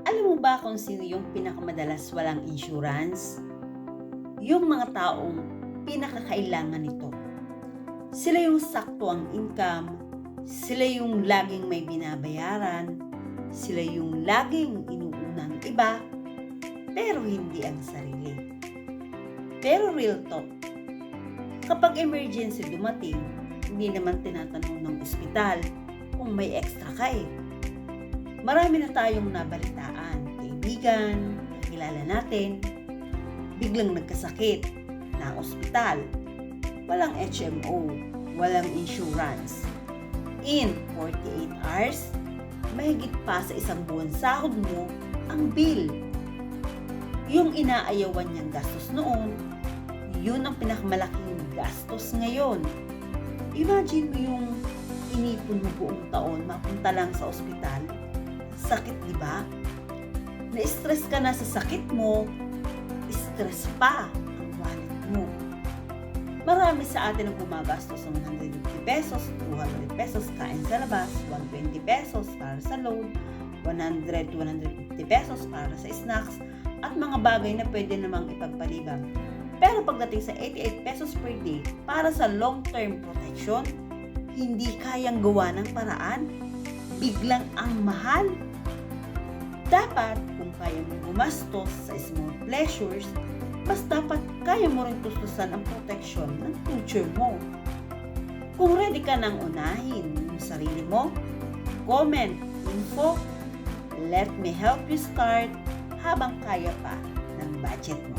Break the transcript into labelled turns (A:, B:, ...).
A: Alam mo ba kung sino yung pinakamadalas walang insurance? Yung mga taong pinakakailangan nito. Sila yung sakto ang income, sila yung laging may binabayaran, sila yung laging inuuna ng iba, pero hindi ang sarili. Pero real talk, kapag emergency dumating, hindi naman tinatanong ng ospital kung may extra ka eh. Marami na tayong nabalitaan, kaibigan, kilala natin, biglang nagkasakit na ospital, walang HMO, walang insurance. In 48 hours, mahigit pa sa isang buwan sahod mo ang bill. Yung inaayawan niyang gastos noon, yun ang pinakamalaking gastos ngayon. Imagine mo yung inipon mo buong taon, mapunta lang sa ospital. Sakit, di ba? Na-stress ka na sa sakit mo, stress pa ang wallet mo. Marami sa atin ang gumagastos ng 150 pesos, 200 pesos kain sa labas, 120 pesos para sa load, 100-150 pesos para sa snacks, at mga bagay na pwede namang ipagpalibang. Pero pagdating sa 88 pesos per day para sa long-term protection, hindi kayang gawa ng paraan. Biglang ang mahal. Dapat, kung kaya mo gumastos sa small pleasures, mas dapat kaya mo rin tustusan ang protection ng future mo. Kung ready ka nang unahin yung sarili mo, comment, info, let me help you start habang kaya pa ng budget mo.